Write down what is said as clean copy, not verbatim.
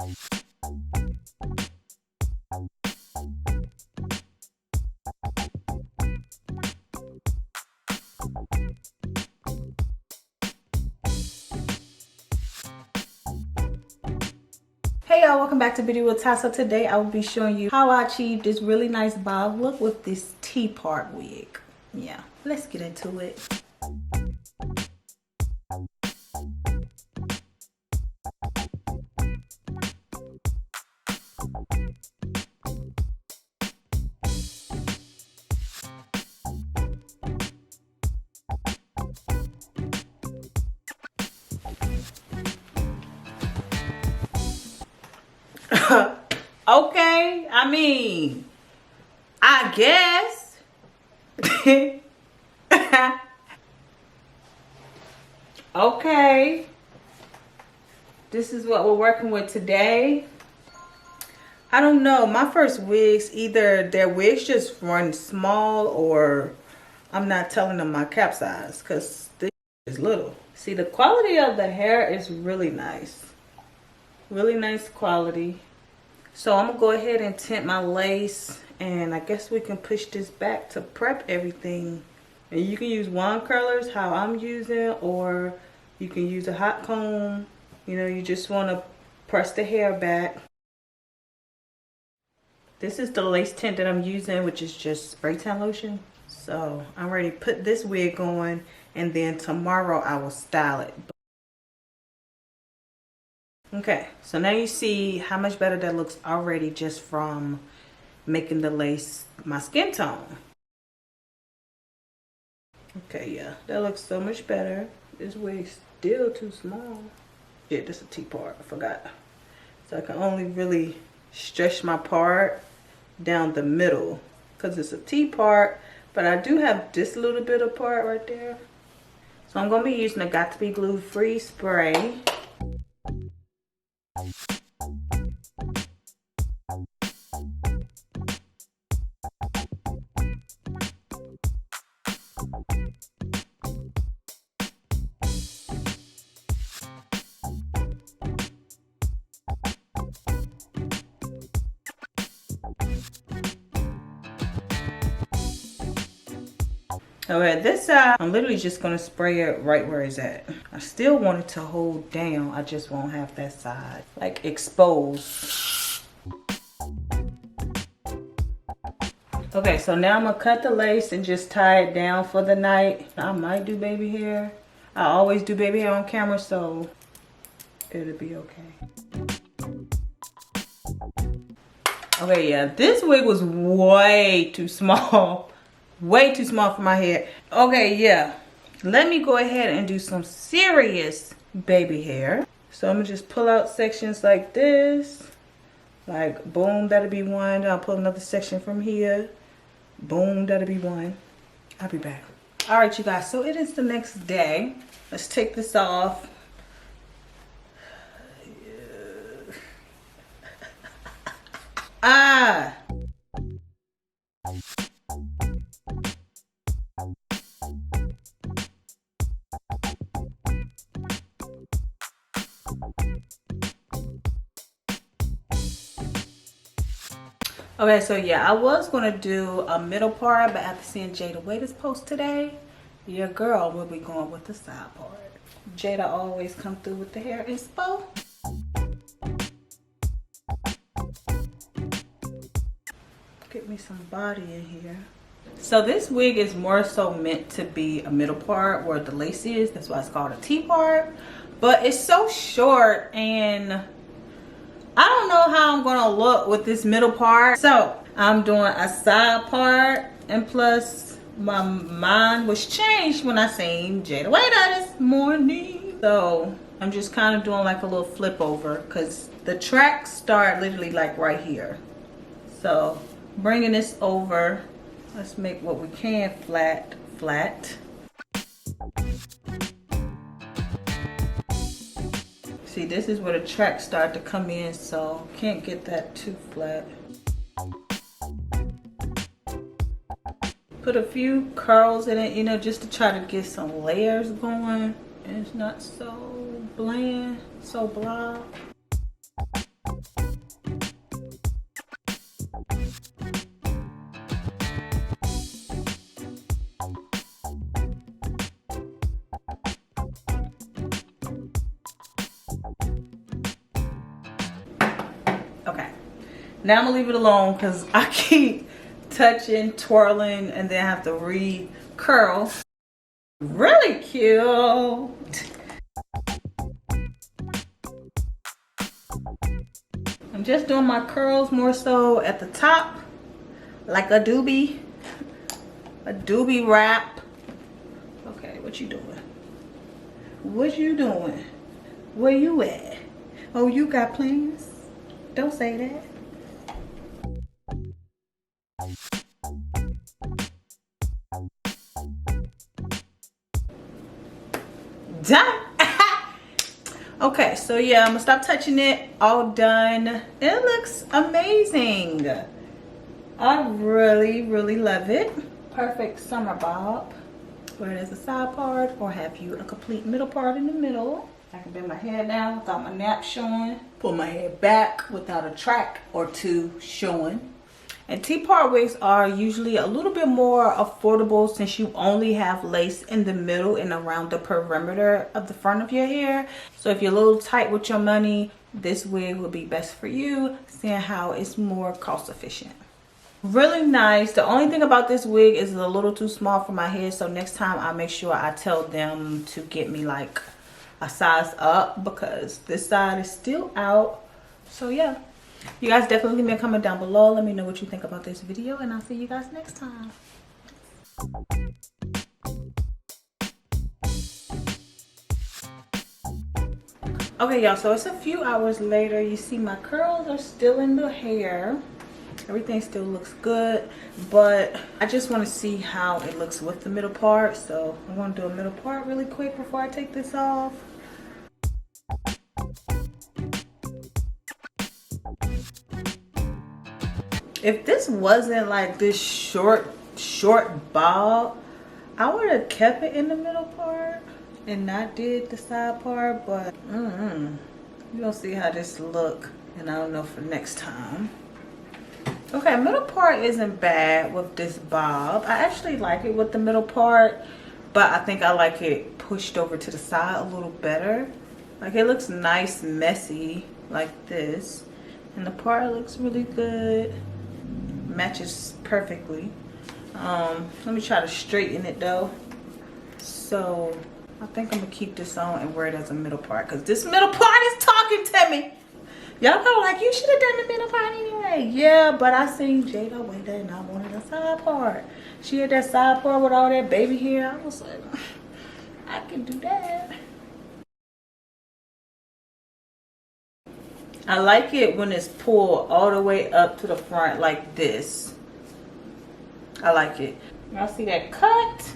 Hey y'all, welcome back to BeautyWithTy. So today I will be showing you how I achieved this really nice bob look with this T-part wig. Yeah, let's get into it. Okay, I mean, I guess. Okay, this is what we're working with today. I don't know, my first wigs, either their wigs just run small or I'm not telling them my cap size because this is little. See, the quality of the hair is really nice. Really nice quality. So I'm gonna go ahead and tint my lace, and I guess we can push this back to prep everything. And you can use wand curlers, how I'm using, or you can use a hot comb. You know, you just want to press the hair back. This is the lace tint that I'm using, which is just spray tan lotion. So I'm ready to put this wig on, and then tomorrow I will style it. Okay, so now you see how much better that looks already just from making the lace my skin tone. Okay, yeah, that looks so much better. This wig's still too small. Yeah, this is a T-part, I forgot. So I can only really stretch my part down the middle because it's a T-part, but I do have this little bit of part right there. So I'm gonna be using a Got to Be Glue Free spray. Okay, this side, I'm literally just going to spray it right where it's at. I still want it to hold down. I just won't have that side, like, exposed. Okay, so now I'm going to cut the lace and just tie it down for the night. I might do baby hair. I always do baby hair on camera, so it'll be okay. Okay, yeah, this wig was way too small. Way too small for my head. Okay, yeah. Let me go ahead and do some serious baby hair. So I'm gonna just pull out sections like this. Like, boom, that'll be one. I'll pull another section from here. Boom, that'll be one. I'll be back. All right, you guys, so it is the next day. Let's take this off. Ah! Okay, so yeah, I was going to do a middle part, but after seeing Jada Waiter's post today, your girl will be going with the side part. Jada always come through with the hair inspo. Get me some body in here. So this wig is more so meant to be a middle part where the lace is. That's why it's called a T-part. But it's so short and I don't know how I'm gonna look with this middle part. So I'm doing a side part, and plus my mind was changed when I seen Jada Waiter this morning. So I'm just kind of doing like a little flip over because the tracks start literally like right here. So bringing this over, let's make what we can flat. See, this is where the tracks start to come in, so can't get that too flat. Put a few curls in it, you know, just to try to get some layers going. And it's not so bland, so blah. Okay, now I'm gonna leave it alone because I keep touching, twirling, and then have to re-curl. Really cute. I'm just doing my curls more so at the top, like a doobie wrap. Okay, what you doing? What you doing? Where you at? Oh, you got plans? Don't say that. Done. Okay, so yeah, I'm gonna stop touching it. All done. It looks amazing. I really love it. Perfect summer bob, where there's a side part or have you a complete middle part in the middle. I can bend my head down without my nap showing. Pull my head back without a track or two showing. And T-part wigs are usually a little bit more affordable since you only have lace in the middle and around the perimeter of the front of your hair. So if you're a little tight with your money, this wig will be best for you, seeing how it's more cost efficient. Really nice. The only thing about this wig is it's a little too small for my head, so next time I'll make sure I tell them to get me like a size up because this side is still out. So yeah, you guys definitely leave me a comment down below. Let me know what you think about this video, and I'll see you guys next time. Okay, y'all, so it's a few hours later. You see my curls are still in the hair. Everything still looks good, but I just want to see how it looks with the middle part. So I'm going to do a middle part really quick before I take this off. If this wasn't like this short bob, I would have kept it in the middle part and not did the side part, but you're gonna see how this look, and I don't know for next time. Okay, middle part isn't bad with this bob. I actually like it with the middle part, but I think I like it pushed over to the side a little better. Like it looks nice messy like this, and the part looks really good. Matches perfectly. Let me try to straighten it though. So I think I'm gonna keep this on and wear it as a middle part because this middle part is talking to me. Y'all know, like, you should have done the middle part anyway. Yeah, but I seen Jada with that and I wanted a side part. She had that side part with all that baby hair. I was like, I can do that. I like it when it's pulled all the way up to the front like this. I like it. Y'all see that cut?